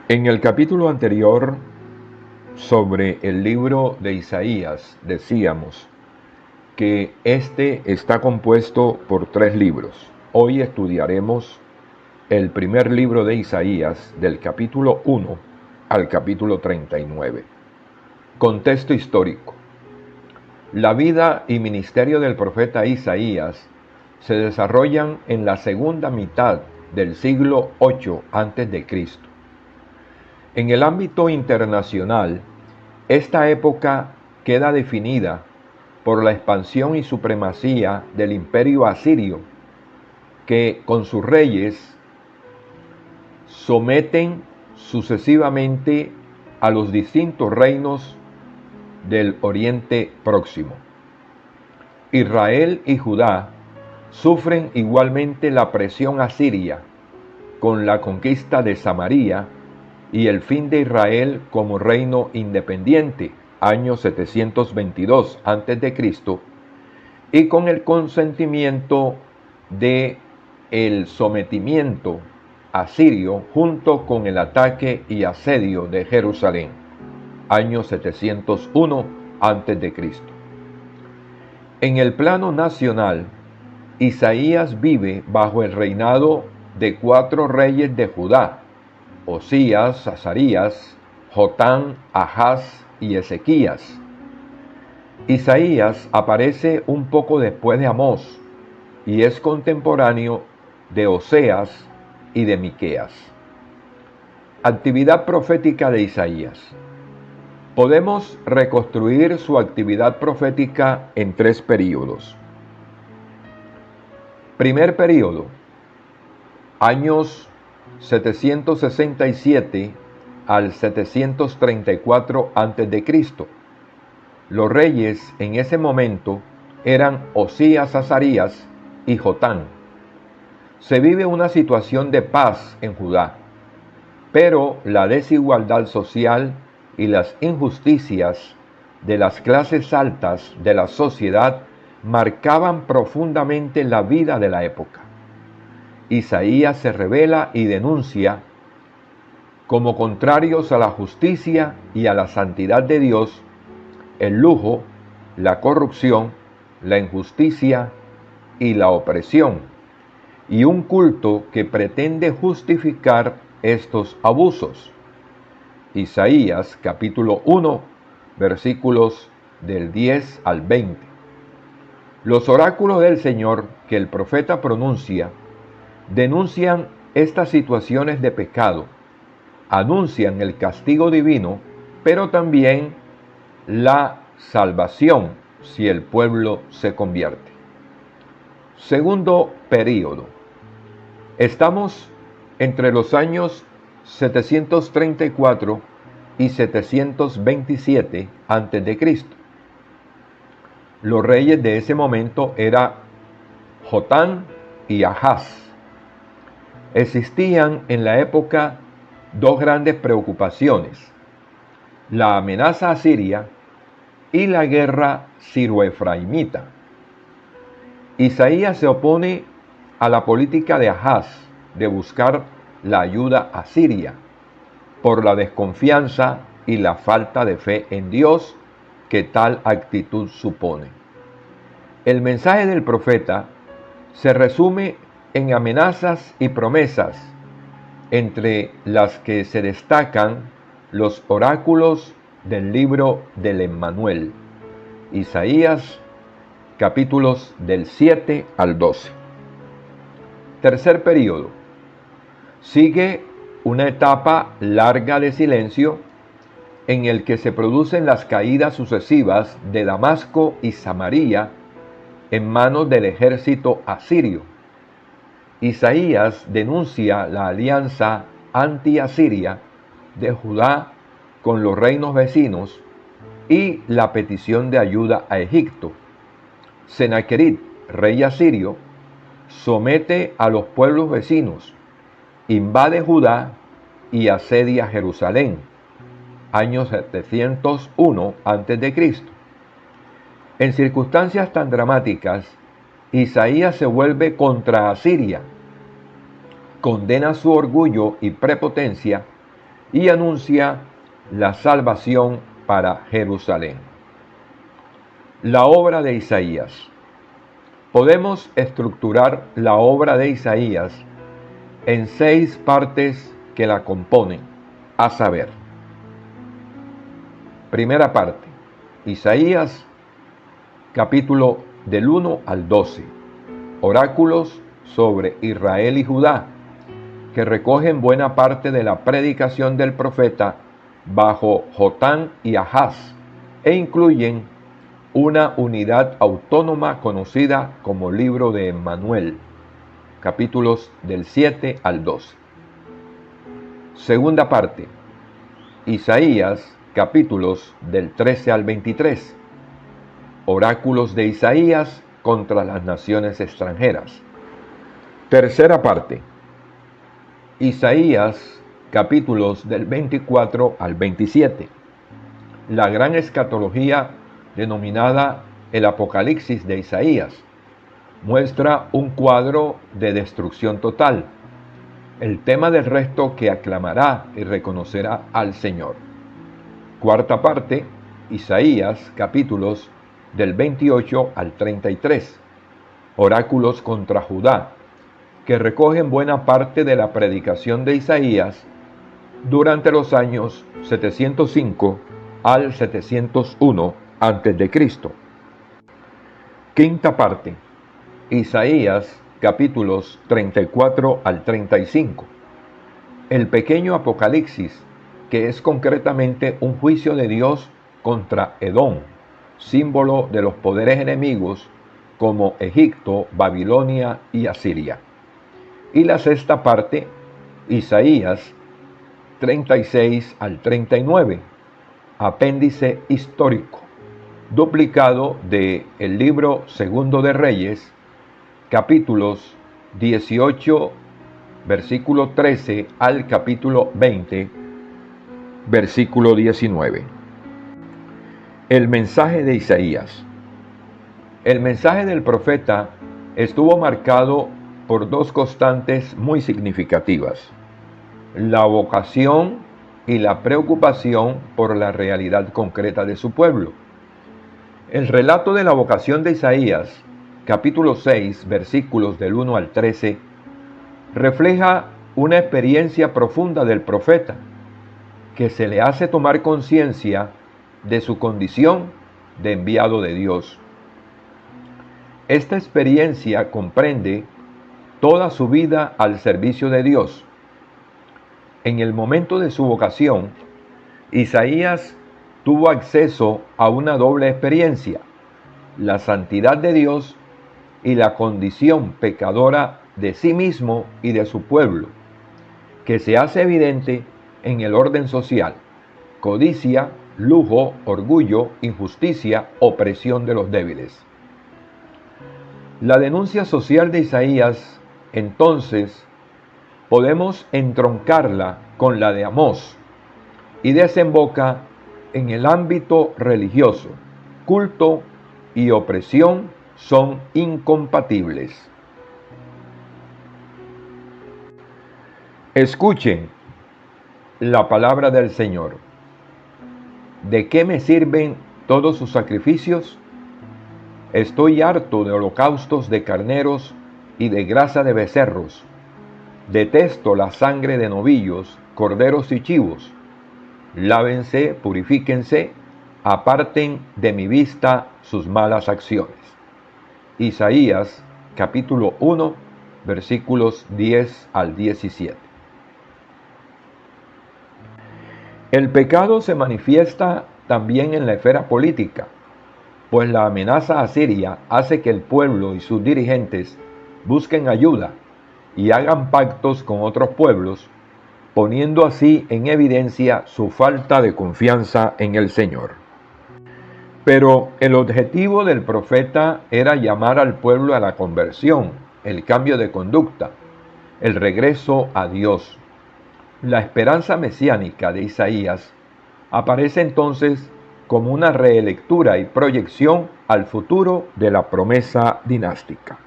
En el capítulo anterior sobre el libro de Isaías decíamos que este está compuesto por 3 libros. Hoy estudiaremos el primer libro de Isaías del capítulo 1 al capítulo 39. Contexto histórico. La vida y ministerio del profeta Isaías se desarrollan en la segunda mitad del siglo 8 a.C. En el ámbito internacional, esta época queda definida por la expansión y supremacía del imperio asirio, que con sus reyes someten sucesivamente a los distintos reinos del Oriente Próximo. Israel y Judá sufren igualmente la presión asiria con la conquista de Samaria y el fin de Israel como reino independiente, año 722 a.C., y con el consentimiento de el sometimiento asirio junto con el ataque y asedio de Jerusalén, año 701 a.C. En el plano nacional, Isaías vive bajo el reinado de 4 reyes de Judá: Osías, Azarías, Jotán, Ahaz y Ezequías. Isaías aparece un poco después de Amós y es contemporáneo de Oseas y de Miqueas. Actividad profética de Isaías. Podemos reconstruir su actividad profética en 3 períodos. Primer período, años 767 al 734 a.C. Los reyes en ese momento eran Osías, Azarías y Jotán. Se vive una situación de paz en Judá, pero la desigualdad social y las injusticias de las clases altas de la sociedad marcaban profundamente la vida de la época. Isaías se revela y denuncia como contrarios a la justicia y a la santidad de Dios el lujo, la corrupción, la injusticia y la opresión, y un culto que pretende justificar estos abusos. Isaías capítulo 1, versículos del 10 al 20. Los oráculos del Señor que el profeta pronuncia denuncian estas situaciones de pecado, anuncian el castigo divino, pero también la salvación si el pueblo se convierte. Segundo período. Estamos entre los años 734 y 727 a.C. Los reyes de ese momento eran Jotán y Ahaz. Existían en la época 2 grandes preocupaciones: la amenaza asiria y la guerra siro-efraimita. Isaías se opone a la política de Ahaz de buscar la ayuda asiria por la desconfianza y la falta de fe en Dios que tal actitud supone. El mensaje del profeta se resume en amenazas y promesas, entre las que se destacan los oráculos del libro del Emmanuel, Isaías capítulos del 7 al 12. Tercer período. Sigue una etapa larga de silencio en el que se producen las caídas sucesivas de Damasco y Samaria en manos del ejército asirio. Isaías denuncia la alianza anti-asiria de Judá con los reinos vecinos y la petición de ayuda a Egipto. Sennacherib, rey asirio, somete a los pueblos vecinos, invade Judá y asedia Jerusalén, año 701 a.C. En circunstancias tan dramáticas, Isaías se vuelve contra Asiria, condena su orgullo y prepotencia y anuncia la salvación para Jerusalén. La obra de Isaías. Podemos estructurar la obra de Isaías en 6 partes que la componen, a saber: primera parte, Isaías, capítulo del 1 al 12, oráculos sobre Israel y Judá, que recogen buena parte de la predicación del profeta bajo Jotán y Ahaz, e incluyen una unidad autónoma conocida como libro de Emmanuel, capítulos del 7 al 12. Segunda parte, Isaías, capítulos del 13 al 23, oráculos de Isaías contra las naciones extranjeras. Tercera parte, Isaías, capítulos del 24 al 27, la gran escatología denominada el Apocalipsis de Isaías, muestra un cuadro de destrucción total, el tema del resto que aclamará y reconocerá al Señor. Cuarta parte, Isaías, capítulos del 28 al 33, oráculos contra Judá, que recogen buena parte de la predicación de Isaías durante los años 705 al 701 a.C. Quinta parte, Isaías, capítulos 34 al 35, el pequeño Apocalipsis, que es concretamente un juicio de Dios contra Edom, símbolo de los poderes enemigos como Egipto, Babilonia y Asiria. Y la sexta parte, Isaías 36 al 39, apéndice histórico, duplicado de el libro Segundo de Reyes, capítulos 18, versículo 13 al capítulo 20, versículo 19. El mensaje de Isaías. El mensaje del profeta estuvo marcado por 2 constantes muy significativas: la vocación y la preocupación por la realidad concreta de su pueblo. El relato de la vocación de Isaías, capítulo 6, versículos del 1 al 13, refleja una experiencia profunda del profeta, que se le hace tomar conciencia de su condición de enviado de Dios. Esta experiencia comprende toda su vida al servicio de Dios. En el momento de su vocación, Isaías tuvo acceso a una doble experiencia: la santidad de Dios y la condición pecadora de sí mismo y de su pueblo, que se hace evidente en el orden social: codicia, lujo, orgullo, injusticia, opresión de los débiles. La denuncia social de Isaías, entonces, podemos entroncarla con la de Amós, y desemboca en el ámbito religioso. Culto y opresión son incompatibles. Escuchen la palabra del Señor. ¿De qué me sirven todos sus sacrificios? Estoy harto de holocaustos de carneros y de grasa de becerros. Detesto la sangre de novillos, corderos y chivos. Lávense, purifíquense, aparten de mi vista sus malas acciones. Isaías, capítulo 1, versículos 10 al 17. El pecado se manifiesta también en la esfera política, pues la amenaza asiria hace que el pueblo y sus dirigentes busquen ayuda y hagan pactos con otros pueblos, poniendo así en evidencia su falta de confianza en el Señor. Pero el objetivo del profeta era llamar al pueblo a la conversión, el cambio de conducta, el regreso a Dios. La esperanza mesiánica de Isaías aparece entonces como una relectura y proyección al futuro de la promesa dinástica.